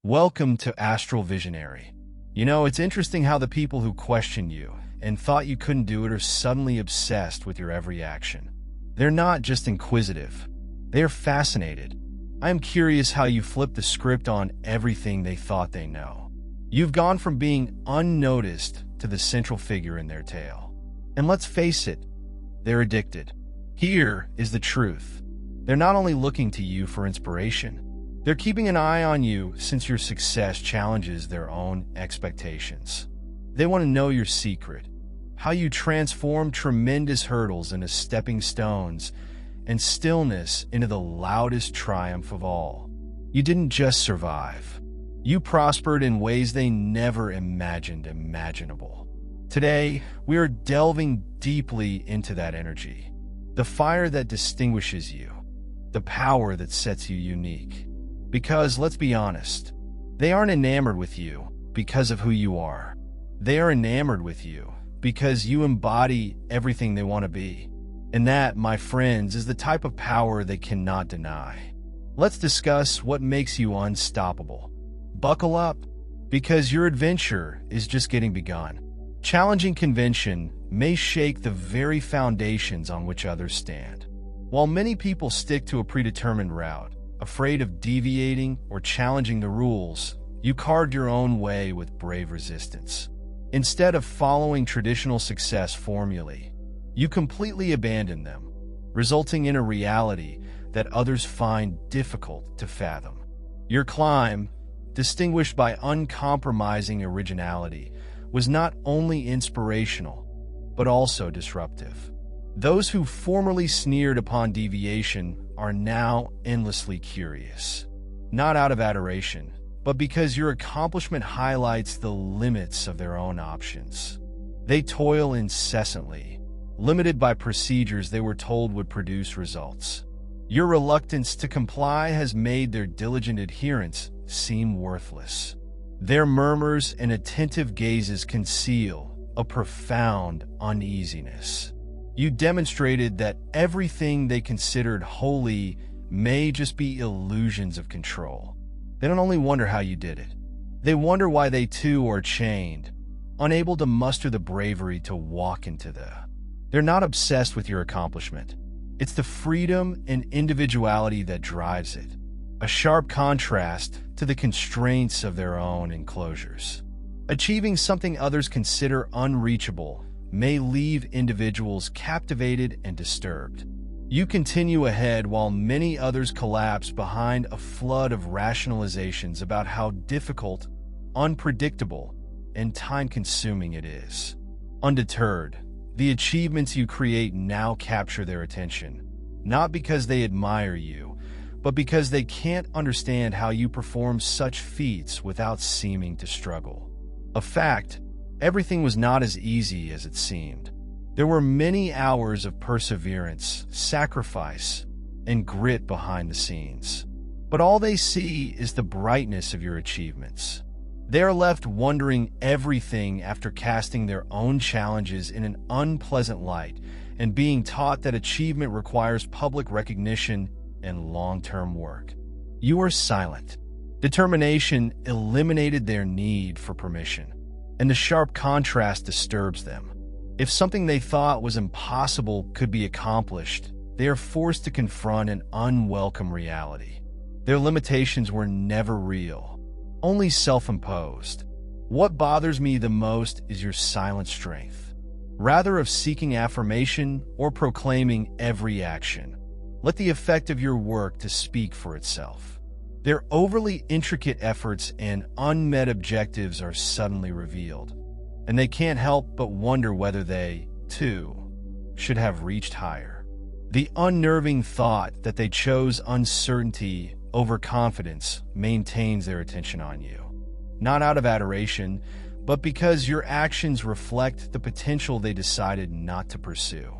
Welcome to Astral Visionary. You know, it's interesting how the people who questioned you and thought you couldn't do it are suddenly obsessed with your every action. They're not just inquisitive. They're fascinated. I am curious how you flip the script on everything they thought they know. You've gone from being unnoticed to the central figure in their tale. And let's face it, they're addicted. Here is the truth. They're not only looking to you for inspiration, they're keeping an eye on you since your success challenges their own expectations. They want to know your secret, how you transform tremendous hurdles into stepping stones and stillness into the loudest triumph of all. You didn't just survive. You prospered in ways they never imagined imaginable. Today, we are delving deeply into that energy, the fire that distinguishes you, the power that sets you unique. Because, let's be honest, they aren't enamored with you because of who you are. They are enamored with you because you embody everything they want to be. And that, my friends, is the type of power they cannot deny. Let's discuss what makes you unstoppable. Buckle up, because your adventure is just getting begun. Challenging convention may shake the very foundations on which others stand. While many people stick to a predetermined route, afraid of deviating or challenging the rules, you carved your own way with brave resistance. Instead of following traditional success formulae, you completely abandoned them, resulting in a reality that others find difficult to fathom. Your climb, distinguished by uncompromising originality, was not only inspirational, but also disruptive. Those who formerly sneered upon deviation are now endlessly curious, not out of adoration, but because your accomplishment highlights the limits of their own options. They toil incessantly, limited by procedures they were told would produce results. Your reluctance to comply has made their diligent adherence seem worthless. Their murmurs and attentive gazes conceal a profound uneasiness. You demonstrated that everything they considered holy may just be illusions of control. They don't only wonder how you did it. They wonder why they too are chained, unable to muster the bravery to walk into the... They're not obsessed with your accomplishment. It's the freedom and individuality that drives it, a sharp contrast to the constraints of their own enclosures. Achieving something others consider unreachable may leave individuals captivated and disturbed. You continue ahead while many others collapse behind a flood of rationalizations about how difficult, unpredictable, and time-consuming it is. Undeterred, the achievements you create now capture their attention, not because they admire you, but because they can't understand how you perform such feats without seeming to struggle. A fact, everything was not as easy as it seemed. There were many hours of perseverance, sacrifice, and grit behind the scenes. But all they see is the brightness of your achievements. They are left wondering everything after casting their own challenges in an unpleasant light and being taught that achievement requires public recognition and long-term work. You are silent. Determination eliminated their need for permission, and the sharp contrast disturbs them. If something they thought was impossible could be accomplished, they are forced to confront an unwelcome reality. Their limitations were never real, only self-imposed. What bothers me the most is your silent strength. Rather of seeking affirmation or proclaiming every action, let the effect of your work to speak for itself. Their overly intricate efforts and unmet objectives are suddenly revealed, and they can't help but wonder whether they, too, should have reached higher. The unnerving thought that they chose uncertainty over confidence maintains their attention on you, not out of adoration, but because your actions reflect the potential they decided not to pursue.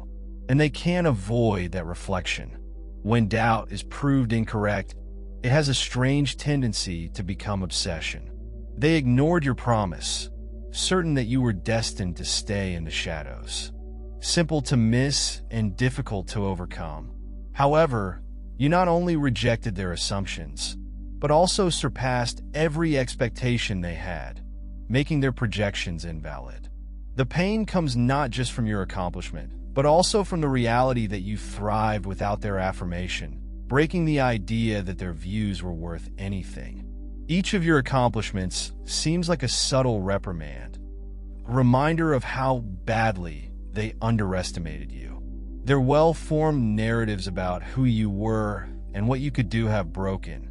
And they can't avoid that reflection. When doubt is proved incorrect, it has a strange tendency to become obsession. They ignored your promise, certain that you were destined to stay in the shadows. Simple to miss and difficult to overcome. However, you not only rejected their assumptions, but also surpassed every expectation they had, making their projections invalid. The pain comes not just from your accomplishment, but also from the reality that you thrived without their affirmation, breaking the idea that their views were worth anything. Each of your accomplishments seems like a subtle reprimand, a reminder of how badly they underestimated you. Their well-formed narratives about who you were and what you could do have broken,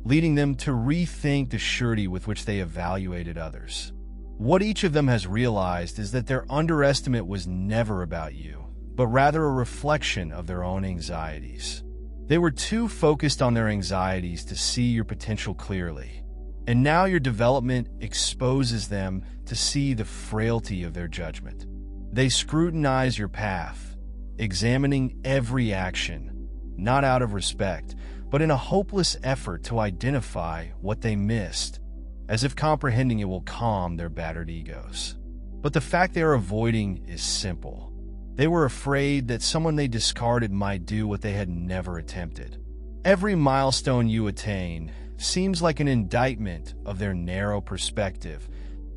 leading them to rethink the surety with which they evaluated others. What each of them has realized is that their underestimate was never about you, but rather a reflection of their own anxieties. They were too focused on their anxieties to see your potential clearly, and now your development exposes them to see the frailty of their judgment. They scrutinize your path, examining every action, not out of respect, but in a hopeless effort to identify what they missed, as if comprehending it will calm their battered egos. But the fact they are avoiding is simple. They were afraid that someone they discarded might do what they had never attempted. Every milestone you attain seems like an indictment of their narrow perspective,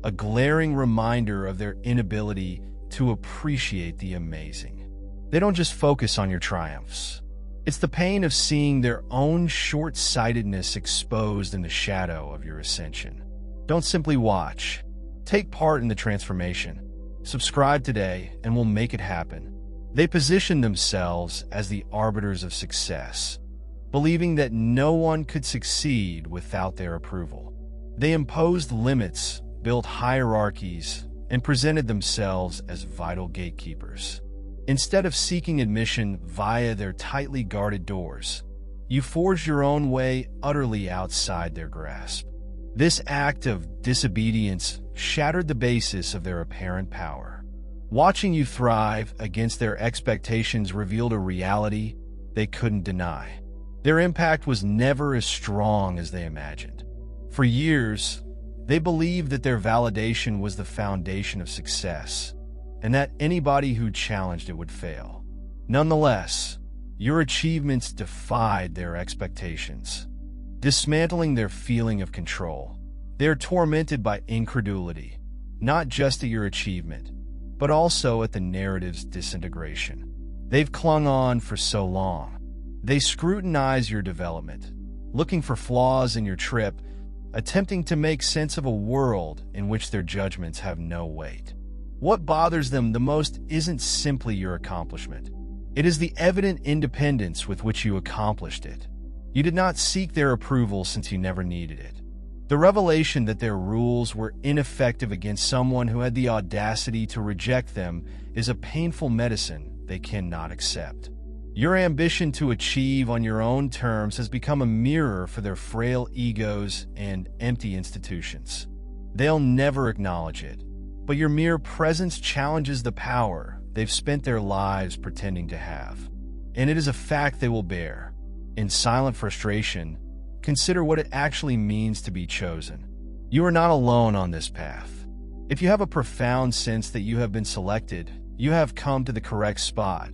a glaring reminder of their inability to appreciate the amazing. They don't just focus on your triumphs. It's the pain of seeing their own short-sightedness exposed in the shadow of your ascension. Don't simply watch. Take part in the transformation. Subscribe today and we'll make it happen. They position themselves as the arbiters of success, believing that no one could succeed without their approval. They imposed limits, built hierarchies, and presented themselves as vital gatekeepers. Instead of seeking admission via their tightly guarded doors, you forged your own way utterly outside their grasp. This act of disobedience shattered the basis of their apparent power. Watching you thrive against their expectations revealed a reality they couldn't deny. Their impact was never as strong as they imagined. For years, they believed that their validation was the foundation of success, and that anybody who challenged it would fail. Nonetheless, your achievements defied their expectations, dismantling their feeling of control. They are tormented by incredulity, not just at your achievement, but also at the narrative's disintegration. They've clung on for so long. They scrutinize your development, looking for flaws in your trip, attempting to make sense of a world in which their judgments have no weight. What bothers them the most isn't simply your accomplishment. It is the evident independence with which you accomplished it. You did not seek their approval since you never needed it. The revelation that their rules were ineffective against someone who had the audacity to reject them is a painful medicine they cannot accept. Your ambition to achieve on your own terms has become a mirror for their frail egos and empty institutions. They'll never acknowledge it, but your mere presence challenges the power they've spent their lives pretending to have. And it is a fact they will bear. In silent frustration, consider what it actually means to be chosen. You are not alone on this path. If you have a profound sense that you have been selected, you have come to the correct spot.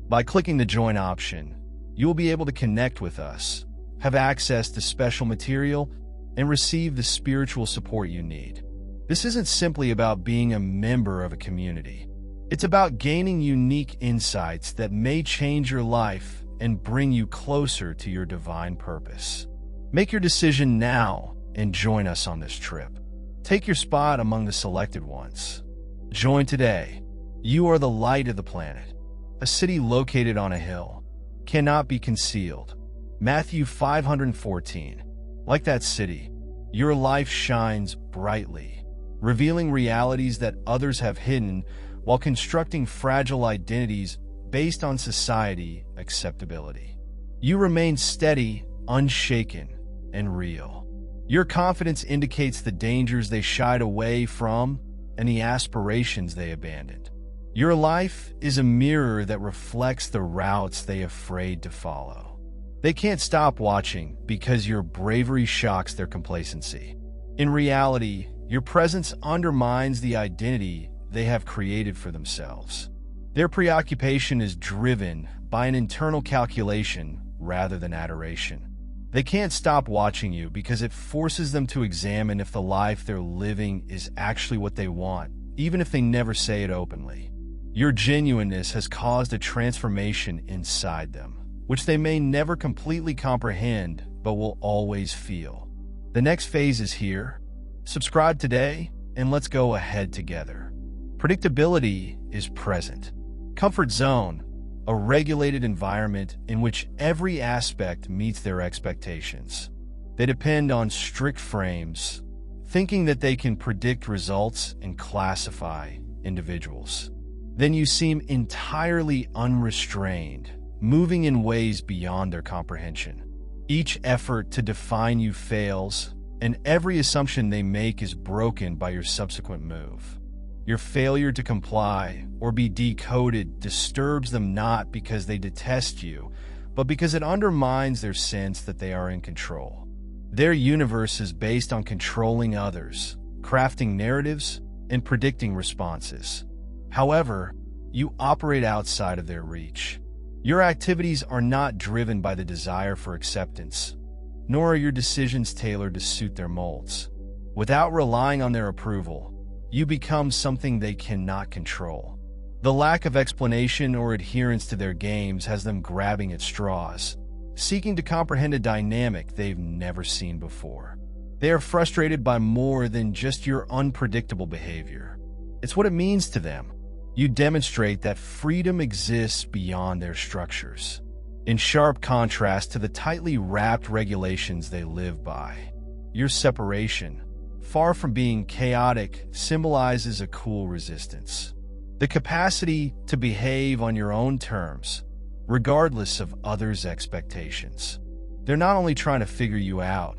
By clicking the Join option, you will be able to connect with us, have access to special material, and receive the spiritual support you need. This isn't simply about being a member of a community. It's about gaining unique insights that may change your life and bring you closer to your divine purpose. Make your decision now and join us on this trip. Take your spot among the selected ones. Join today. You are the light of the planet. A city located on a hill cannot be concealed. Matthew 514. Like that city, your life shines brightly, revealing realities that others have hidden while constructing fragile identities based on society acceptability. You remain steady, unshaken, and real. Your confidence indicates the dangers they shied away from and the aspirations they abandoned. Your life is a mirror that reflects the routes they are afraid to follow. They can't stop watching because your bravery shocks their complacency. In reality, your presence undermines the identity they have created for themselves. Their preoccupation is driven by an internal calculation rather than adoration. They can't stop watching you because it forces them to examine if the life they're living is actually what they want, even if they never say it openly. Your genuineness has caused a transformation inside them, which they may never completely comprehend, but will always feel. The next phase is here. Subscribe today, and let's go ahead together. Predictability is present. Comfort zone, a regulated environment in which every aspect meets their expectations. They depend on strict frames, thinking that they can predict results and classify individuals. Then you seem entirely unrestrained, moving in ways beyond their comprehension. Each effort to define you fails, and every assumption they make is broken by your subsequent move. Your failure to comply or be decoded disturbs them not because they detest you, but because it undermines their sense that they are in control. Their universe is based on controlling others, crafting narratives, and predicting responses. However, you operate outside of their reach. Your activities are not driven by the desire for acceptance, nor are your decisions tailored to suit their molds. Without relying on their approval, you become something they cannot control. The lack of explanation or adherence to their games has them grabbing at straws, seeking to comprehend a dynamic they've never seen before. They are frustrated by more than just your unpredictable behavior. It's what it means to them. You demonstrate that freedom exists beyond their structures, in sharp contrast to the tightly wrapped regulations they live by. Your separation, far from being chaotic, symbolizes a cool resistance. The capacity to behave on your own terms, regardless of others' expectations. They're not only trying to figure you out,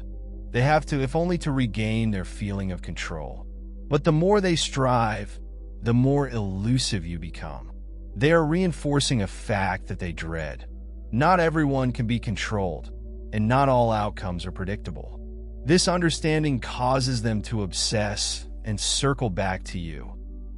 they have to, if only to regain their feeling of control. But the more they strive, the more elusive you become. They are reinforcing a fact that they dread. Not everyone can be controlled, and not all outcomes are predictable. This understanding causes them to obsess and circle back to you,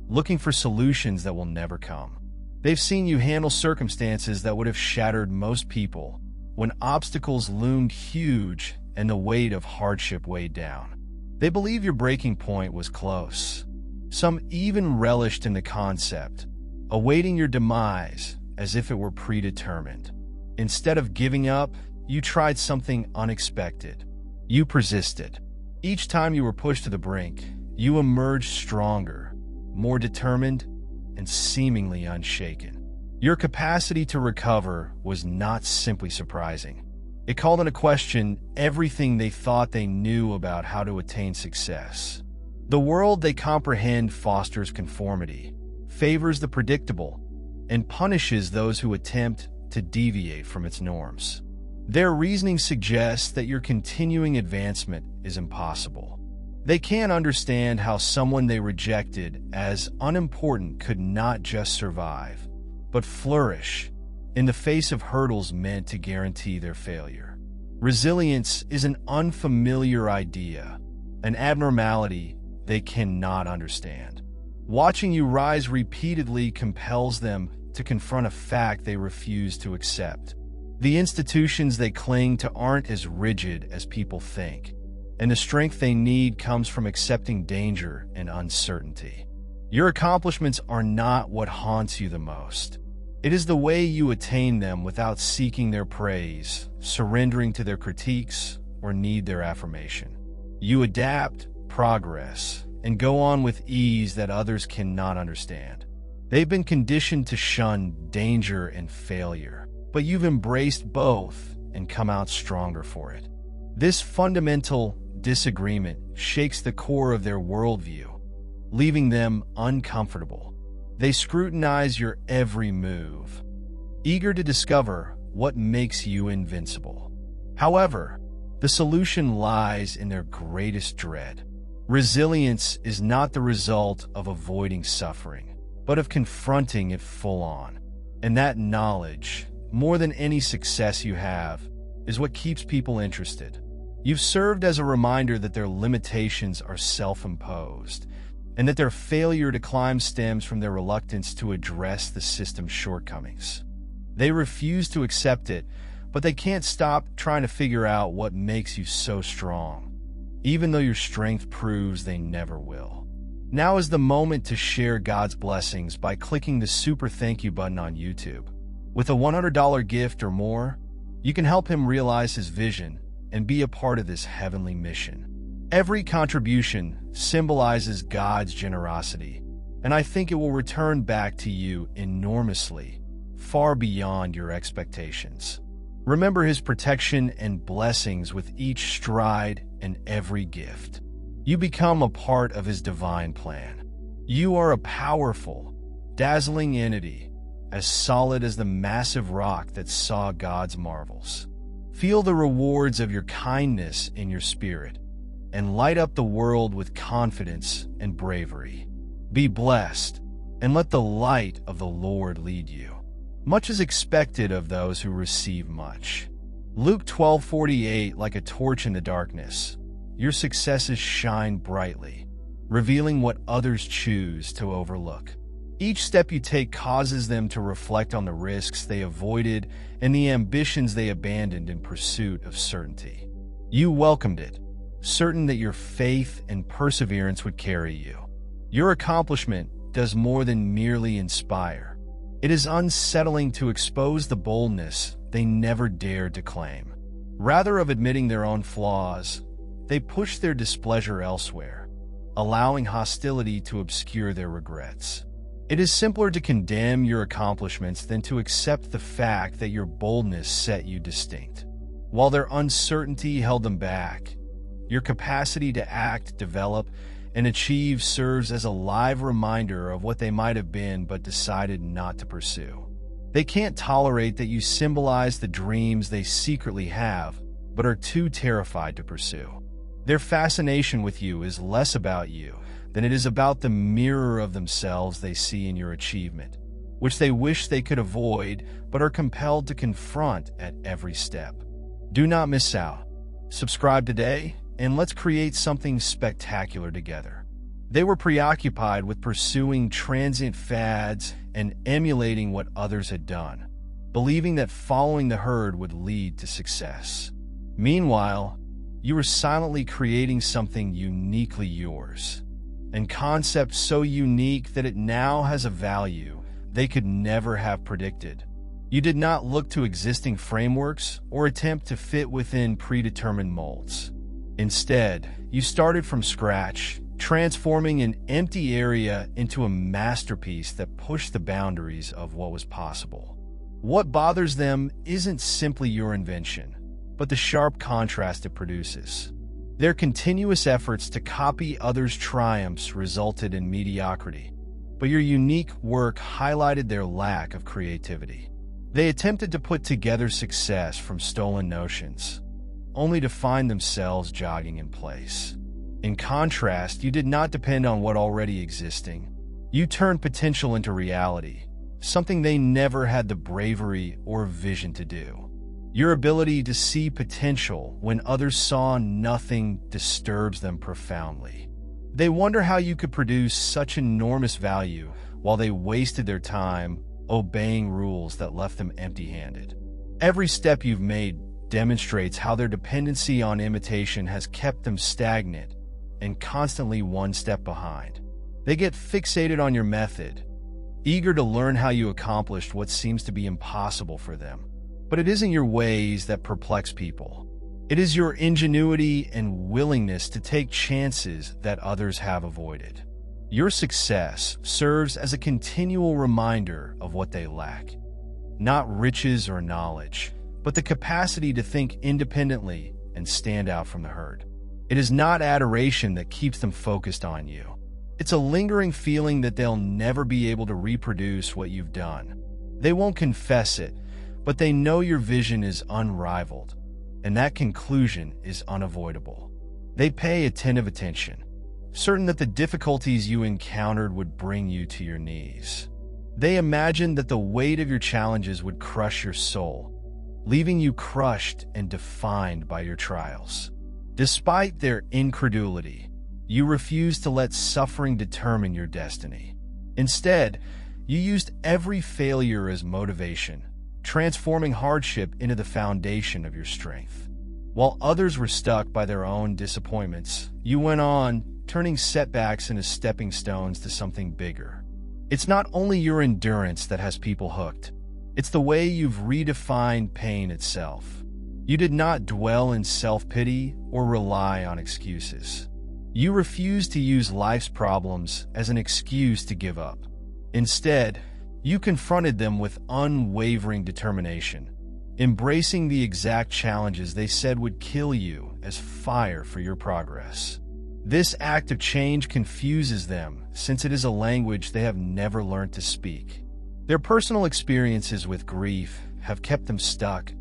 looking for solutions that will never come. They've seen you handle circumstances that would have shattered most people when obstacles loomed huge and the weight of hardship weighed down. They believe your breaking point was close. Some even relished in the concept, awaiting your demise as if it were predetermined. Instead of giving up, you tried something unexpected. You persisted. Each time you were pushed to the brink, you emerged stronger, more determined, and seemingly unshaken. Your capacity to recover was not simply surprising. It called into question everything they thought they knew about how to attain success. The world they comprehend fosters conformity, favors the predictable, and punishes those who attempt to deviate from its norms. Their reasoning suggests that your continuing advancement is impossible. They can't understand how someone they rejected as unimportant could not just survive, but flourish in the face of hurdles meant to guarantee their failure. Resilience is an unfamiliar idea, an abnormality they cannot understand. Watching you rise repeatedly compels them to confront a fact they refuse to accept. The institutions they cling to aren't as rigid as people think, and the strength they need comes from accepting danger and uncertainty. Your accomplishments are not what haunts you the most. It is the way you attain them without seeking their praise, surrendering to their critiques, or need their affirmation. You adapt, progress, and go on with ease that others cannot understand. They've been conditioned to shun danger and failure, but you've embraced both and come out stronger for it. This fundamental disagreement shakes the core of their worldview, leaving them uncomfortable. They scrutinize your every move, eager to discover what makes you invincible. However, the solution lies in their greatest dread. Resilience is not the result of avoiding suffering, but of confronting it full on. And that knowledge, more than any success you have, is what keeps people interested. You've served as a reminder that their limitations are self-imposed, and that their failure to climb stems from their reluctance to address the system's shortcomings. They refuse to accept it, but they can't stop trying to figure out what makes you so strong, even though your strength proves they never will. Now is the moment to share God's blessings by clicking the super thank you button on YouTube. With a $100 gift or more, you can help him realize his vision and be a part of this heavenly mission. Every contribution symbolizes God's generosity, and I think it will return back to you enormously, far beyond your expectations. Remember his protection and blessings with each stride and every gift. You become a part of his divine plan. You are a powerful, dazzling entity, as solid as the massive rock that saw God's marvels. Feel the rewards of your kindness in your spirit, and light up the world with confidence and bravery. Be blessed, and let the light of the Lord lead you. Much is expected of those who receive much. Luke 12:48, like a torch in the darkness, your successes shine brightly, revealing what others choose to overlook. Each step you take causes them to reflect on the risks they avoided and the ambitions they abandoned in pursuit of certainty. You welcomed it, certain that your faith and perseverance would carry you. Your accomplishment does more than merely inspire. It is unsettling to expose the boldness they never dared to claim. Rather of admitting their own flaws, they push their displeasure elsewhere, allowing hostility to obscure their regrets. It is simpler to condemn your accomplishments than to accept the fact that your boldness set you distinct. While their uncertainty held them back, your capacity to act, develop, and achieve serves as a live reminder of what they might have been but decided not to pursue. They can't tolerate that you symbolize the dreams they secretly have but are too terrified to pursue. Their fascination with you is less about you than it is about the mirror of themselves they see in your achievement, which they wish they could avoid but are compelled to confront at every step. Do not miss out. Subscribe today, and let's create something spectacular together. They were preoccupied with pursuing transient fads and emulating what others had done, believing that following the herd would lead to success. Meanwhile, you were silently creating something uniquely yours, and concept so unique that it now has a value they could never have predicted. You did not look to existing frameworks or attempt to fit within predetermined molds. Instead, you started from scratch, transforming an empty area into a masterpiece that pushed the boundaries of what was possible. What bothers them isn't simply your invention, but the sharp contrast it produces. Their continuous efforts to copy others' triumphs resulted in mediocrity, but your unique work highlighted their lack of creativity. They attempted to put together success from stolen notions, only to find themselves jogging in place. In contrast, you did not depend on what already existing. You turned potential into reality, something they never had the bravery or vision to do. Your ability to see potential when others saw nothing disturbs them profoundly. They wonder how you could produce such enormous value while they wasted their time obeying rules that left them empty-handed. Every step you've made demonstrates how their dependency on imitation has kept them stagnant and constantly one step behind. They get fixated on your method, eager to learn how you accomplished what seems to be impossible for them. But it isn't your ways that perplex people. It is your ingenuity and willingness to take chances that others have avoided. Your success serves as a continual reminder of what they lack. Not riches or knowledge, but the capacity to think independently and stand out from the herd. It is not adoration that keeps them focused on you. It's a lingering feeling that they'll never be able to reproduce what you've done. They won't confess it, but they know your vision is unrivaled, and that conclusion is unavoidable. They pay attentive attention, certain that the difficulties you encountered would bring you to your knees. They imagined that the weight of your challenges would crush your soul, leaving you crushed and defined by your trials. Despite their incredulity, you refused to let suffering determine your destiny. Instead, you used every failure as motivation, transforming hardship into the foundation of your strength. While others were stuck by their own disappointments, you went on, turning setbacks into stepping stones to something bigger. It's not only your endurance that has people hooked, it's the way you've redefined pain itself. You did not dwell in self-pity or rely on excuses. You refused to use life's problems as an excuse to give up. Instead, you confronted them with unwavering determination, embracing the exact challenges they said would kill you as fire for your progress. This act of change confuses them, since it is a language they have never learned to speak. Their personal experiences with grief have kept them stuck,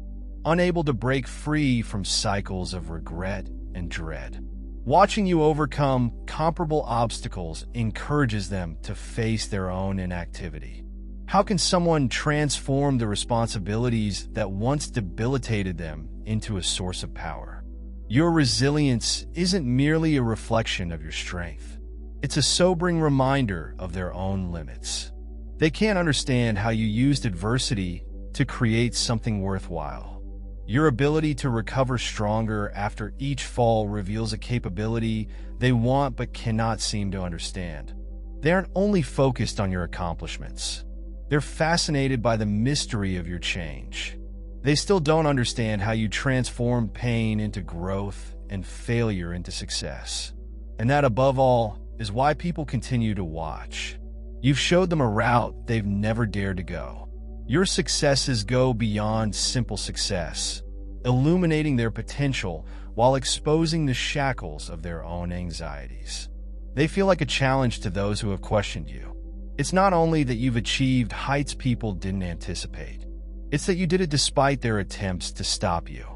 unable to break free from cycles of regret and dread. Watching you overcome comparable obstacles encourages them to face their own inactivity. How can someone transform the responsibilities that once debilitated them into a source of power? Your resilience isn't merely a reflection of your strength. It's a sobering reminder of their own limits. They can't understand how you used adversity to create something worthwhile. Your ability to recover stronger after each fall reveals a capability they want but cannot seem to understand. They aren't only focused on your accomplishments. They're fascinated by the mystery of your change. They still don't understand how you transform pain into growth and failure into success. And that, above all, is why people continue to watch. You've showed them a route they've never dared to go. Your successes go beyond simple success, illuminating their potential while exposing the shackles of their own anxieties. They feel like a challenge to those who have questioned you. It's not only that you've achieved heights people didn't anticipate, it's that you did it despite their attempts to stop you.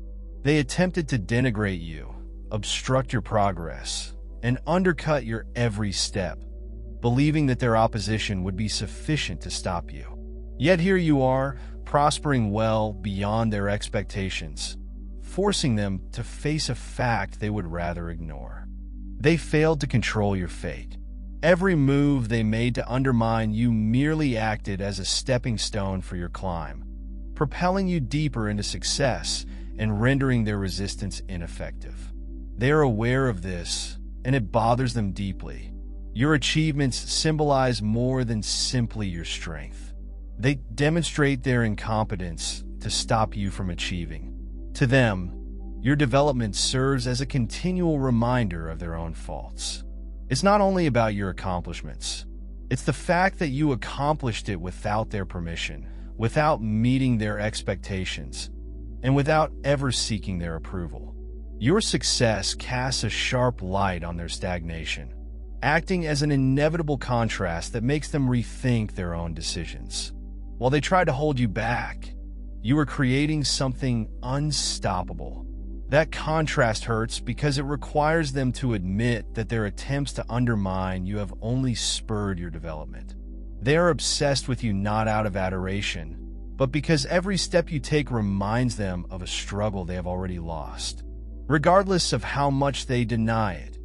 They attempted to denigrate you, obstruct your progress, and undercut your every step, believing that their opposition would be sufficient to stop you. Yet here you are, prospering well beyond their expectations, forcing them to face a fact they would rather ignore. They failed to control your fate. Every move they made to undermine you merely acted as a stepping stone for your climb, propelling you deeper into success and rendering their resistance ineffective. They are aware of this, and it bothers them deeply. Your achievements symbolize more than simply your strength. They demonstrate their incompetence to stop you from achieving. To them, your development serves as a continual reminder of their own faults. It's not only about your accomplishments. It's the fact that you accomplished it without their permission, without meeting their expectations, and without ever seeking their approval. Your success casts a sharp light on their stagnation, acting as an inevitable contrast that makes them rethink their own decisions. While they try to hold you back, you are creating something unstoppable. That contrast hurts because it requires them to admit that their attempts to undermine you have only spurred your development. They are obsessed with you not out of adoration, but because every step you take reminds them of a struggle they have already lost. Regardless of how much they deny it,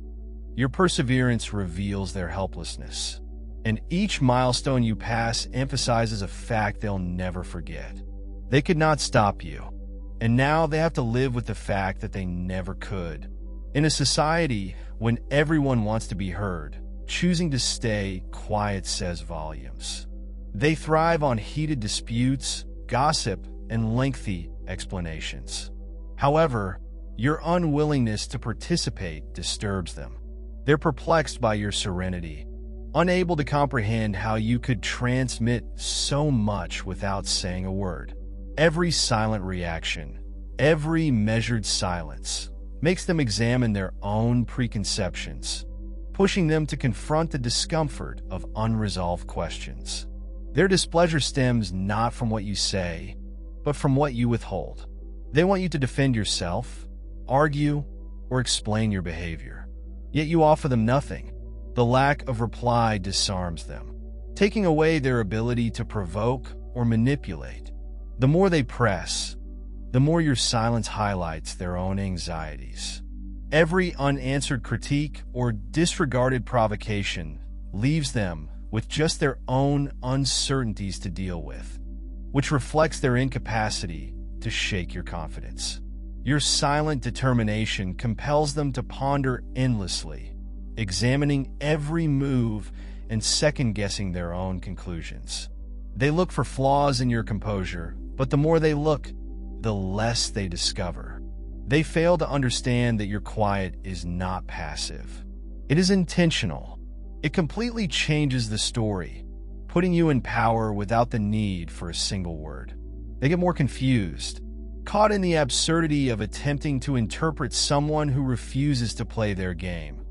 your perseverance reveals their helplessness, and each milestone you pass emphasizes a fact they'll never forget. They could not stop you, and now they have to live with the fact that they never could. In a society when everyone wants to be heard, choosing to stay quiet says volumes. They thrive on heated disputes, gossip, and lengthy explanations. However, your unwillingness to participate disturbs them. They're perplexed by your serenity, unable to comprehend how you could transmit so much without saying a word. Every silent reaction, every measured silence, makes them examine their own preconceptions, pushing them to confront the discomfort of unresolved questions. Their displeasure stems not from what you say, but from what you withhold. They want you to defend yourself, argue, or explain your behavior. Yet you offer them nothing. The lack of reply disarms them, taking away their ability to provoke or manipulate. The more they press, the more your silence highlights their own anxieties. Every unanswered critique or disregarded provocation leaves them with just their own uncertainties to deal with. which reflects their incapacity to shake your confidence. Your silent determination compels them to ponder endlessly, examining every move and second-guessing their own conclusions. They look for flaws in your composure, but the more they look, the less they discover. They fail to understand that your quiet is not passive. It is intentional. It completely changes the story, putting you in power without the need for a single word. They get more confused, caught in the absurdity of attempting to interpret someone who refuses to play their game.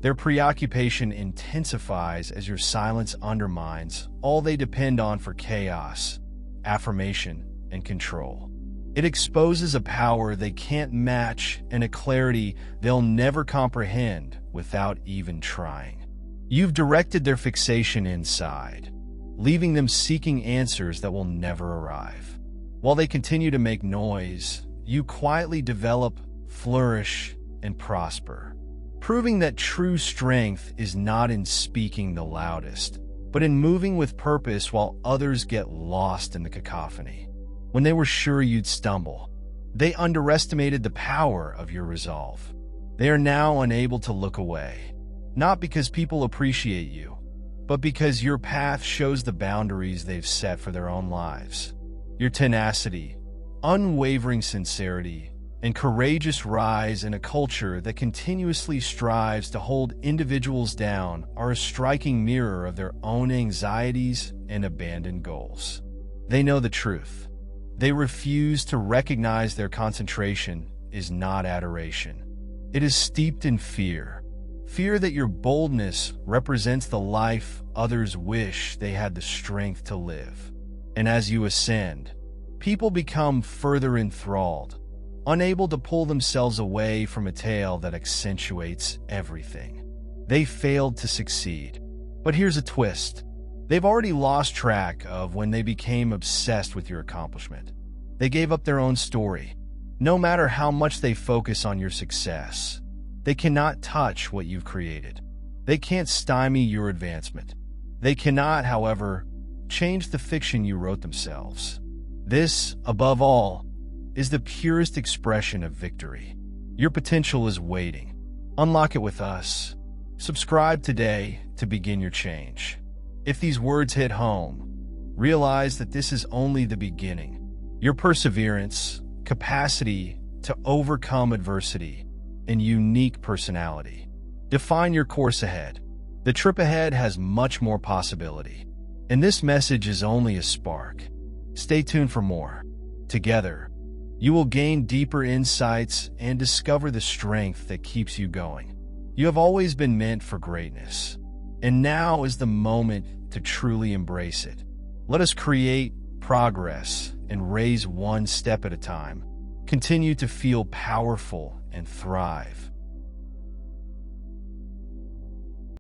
Their preoccupation intensifies as your silence undermines all they depend on for chaos, affirmation, and control. It exposes a power they can't match and a clarity they'll never comprehend without even trying. You've directed their fixation inside, leaving them seeking answers that will never arrive. While they continue to make noise, you quietly develop, flourish, and prosper, proving that true strength is not in speaking the loudest, but in moving with purpose while others get lost in the cacophony. When they were sure you'd stumble, they underestimated the power of your resolve. They are now unable to look away, not because people appreciate you, but because your path shows the boundaries they've set for their own lives. Your tenacity, unwavering sincerity, and courageous rise in a culture that continuously strives to hold individuals down are a striking mirror of their own anxieties and abandoned goals. They know the truth. They refuse to recognize their concentration is not adoration. It is steeped in fear. Fear that your boldness represents the life others wish they had the strength to live. And as you ascend, people become further enthralled, unable to pull themselves away from a tale that accentuates everything. They failed to succeed. But here's a twist. They've already lost track of when they became obsessed with your accomplishment. They gave up their own story. No matter how much they focus on your success, they cannot touch what you've created. They can't stymie your advancement. They cannot, however, change the fiction you wrote themselves. This, above all, is the purest expression of victory. Your potential is waiting. Unlock it with us. Subscribe today to begin your change. If these words hit home, realize that this is only the beginning. Your perseverance, capacity to overcome adversity, and unique personality define your course ahead. The trip ahead has much more possibility, and this message is only a spark. Stay tuned for more. Together, you will gain deeper insights and discover the strength that keeps you going. You have always been meant for greatness, and now is the moment to truly embrace it. Let us create progress and raise one step at a time. Continue to feel powerful and thrive.